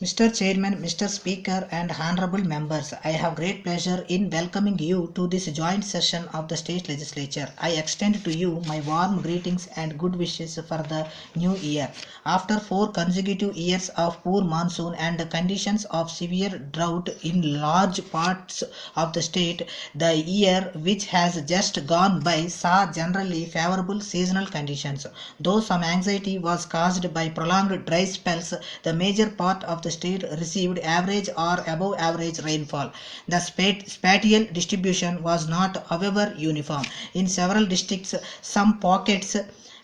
Mr. Chairman, Mr. Speaker, and honorable members, I have great pleasure in welcoming you to this joint session of the State Legislature. I extend to you my warm greetings and good wishes for the new year. After 4 consecutive years of poor monsoon and conditions of severe drought in large parts of the state, the year which has just gone by saw generally favorable seasonal conditions. Though some anxiety was caused by prolonged dry spells, the major part of the state received average or above average rainfall. The spatial distribution was not, however, uniform. In several districts, some pockets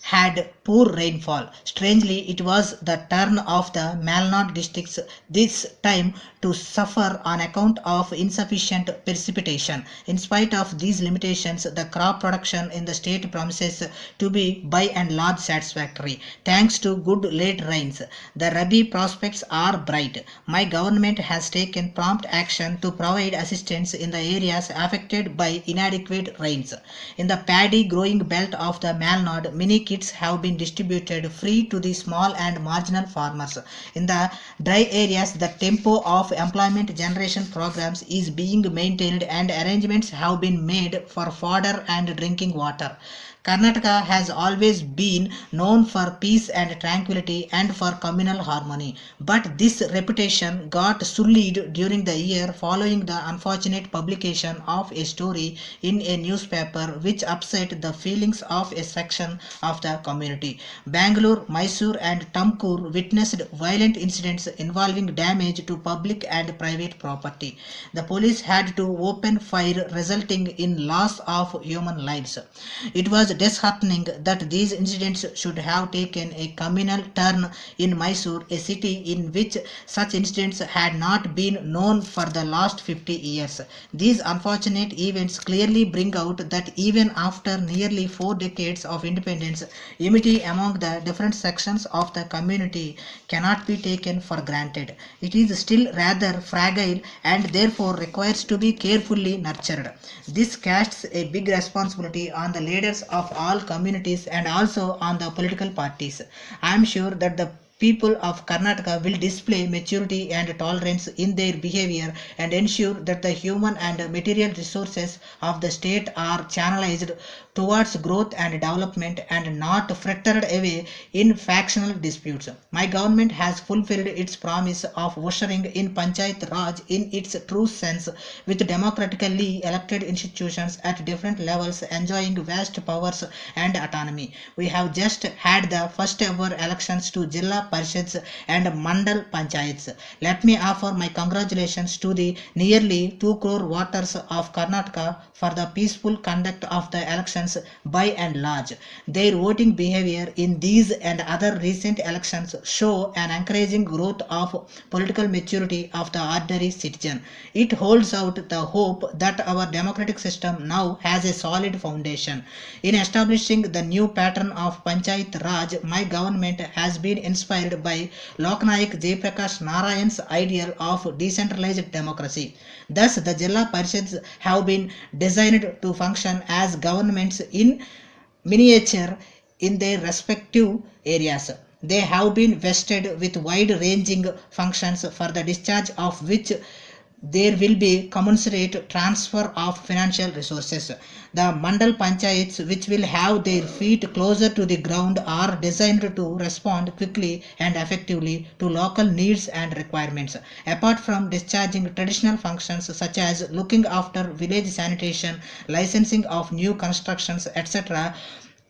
had poor rainfall. Strangely, it was the turn of the Malnad districts this time to suffer on account of insufficient precipitation. In spite of these limitations, the crop production in the state promises to be by and large satisfactory. Thanks to good late rains, the Rabi prospects are bright. My government has taken prompt action to provide assistance in the areas affected by inadequate rains. In the paddy growing belt of the Malnad, many kits have been distributed free to the small and marginal farmers. In the dry areas, the tempo of employment generation programs is being maintained and arrangements have been made for fodder and drinking water. Karnataka has always been known for peace and tranquility and for communal harmony, but this reputation got sullied during the year following the unfortunate publication of a story in a newspaper which upset the feelings of a section of the community. Bangalore, Mysore, and Tumkur witnessed violent incidents involving damage to public and private property. The police had to open fire, resulting in loss of human lives. It was disheartening that these incidents should have taken a communal turn in Mysore, a city in which such incidents had not been known for the last 50 years. These unfortunate events clearly bring out that even after nearly 4 decades of independence, unity among the different sections of the community cannot be taken for granted. It is still rather fragile and therefore requires to be carefully nurtured. This casts a big responsibility on the leaders of all communities and also on the political parties. I am sure that the people of Karnataka will display maturity and tolerance in their behavior and ensure that the human and material resources of the state are channelized towards growth and development and not frittered away in factional disputes. My government has fulfilled its promise of ushering in Panchayat Raj in its true sense, with democratically elected institutions at different levels enjoying vast powers and autonomy. We have just had the first ever elections to Jilla Parishads and Mandal Panchayats. Let me offer my congratulations to the nearly 2 crore voters of Karnataka for the peaceful conduct of the elections by and large. Their voting behavior in these and other recent elections show an encouraging growth of political maturity of the ordinary citizen. It holds out the hope that our democratic system now has a solid foundation. In establishing the new pattern of Panchayat Raj, my government has been inspired by Loknayak Jayaprakash Narayan's ideal of decentralized democracy. Thus, the Jilla Parishads have been designed to function as governments in miniature in their respective areas. They have been vested with wide-ranging functions for the discharge of which there will be commensurate transfer of financial resources. The Mandal Panchayats, which will have their feet closer to the ground, are designed to respond quickly and effectively to local needs and requirements. Apart from discharging traditional functions such as looking after village sanitation, licensing of new constructions, etc.,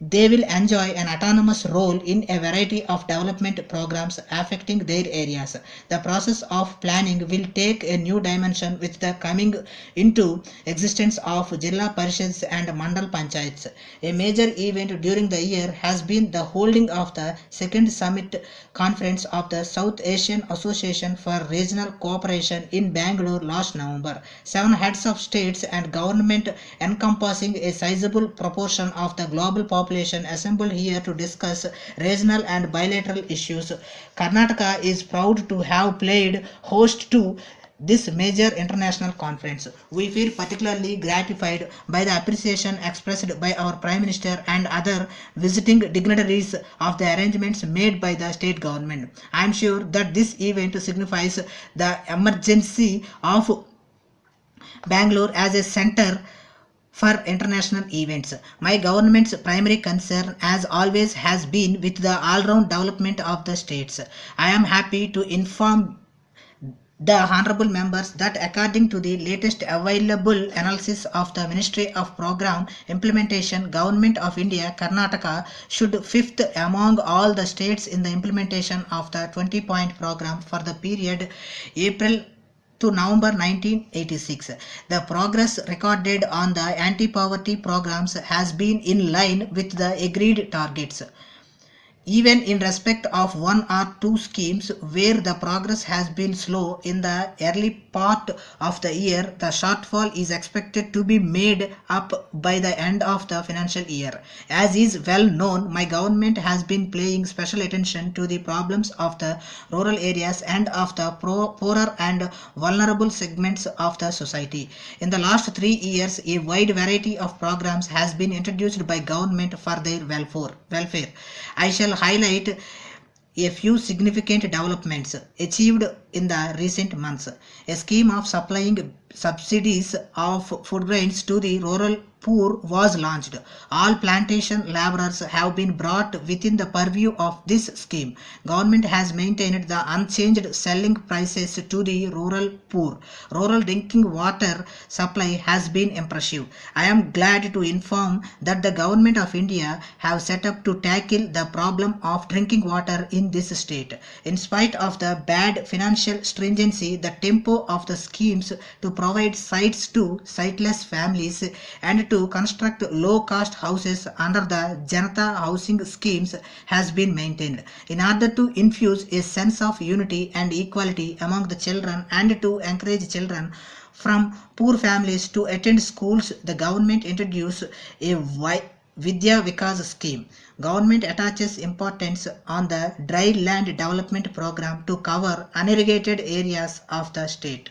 they will enjoy an autonomous role in a variety of development programs affecting their areas. The process of planning will take a new dimension with the coming into existence of Jilla Parishads and Mandal Panchayats. A major event during the year has been the holding of the second summit conference of the South Asian Association for Regional Cooperation in Bangalore last November. 7 heads of states and government encompassing a sizable proportion of the global population assembled here to discuss regional and bilateral issues. Karnataka is proud to have played host to this major international conference. We feel particularly gratified by the appreciation expressed by our Prime Minister and other visiting dignitaries of the arrangements made by the state government. I am sure that this event signifies the emergency of Bangalore as a center for international events. My government's primary concern, as always, has been with the all-round development of the states. I am happy to inform the honorable members that according to the latest available analysis of the Ministry of Program Implementation, Government of India, Karnataka should fifth among all the states in the implementation of the 20-point program for the period April to November 1986. The progress recorded on the anti-poverty programs has been in line with the agreed targets. Even in respect of one or two schemes where the progress has been slow in the early part of the year, the shortfall is expected to be made up by the end of the financial year. As is well known, my government has been paying special attention to the problems of the rural areas and of the poorer and vulnerable segments of the society. In the last 3 years, a wide variety of programs has been introduced by government for their welfare. I shall highlight a few significant developments achieved in the recent months. A scheme of supplying subsidies of food grains to the rural poor was launched. All plantation laborers have been brought within the purview of this scheme. Government has maintained the unchanged selling prices to the rural poor. Rural drinking water supply has been impressive. I am glad to inform that the Government of India have set up to tackle the problem of drinking water in this state. In spite of the bad financial stringency, the tempo of the schemes to provide sites to sightless families and to construct low-cost houses under the Janata housing schemes has been maintained. In order to infuse a sense of unity and equality among the children and to encourage children from poor families to attend schools, the government introduced a Vidya Vikas scheme. Government attaches importance on the dry land development program to cover unirrigated areas of the state.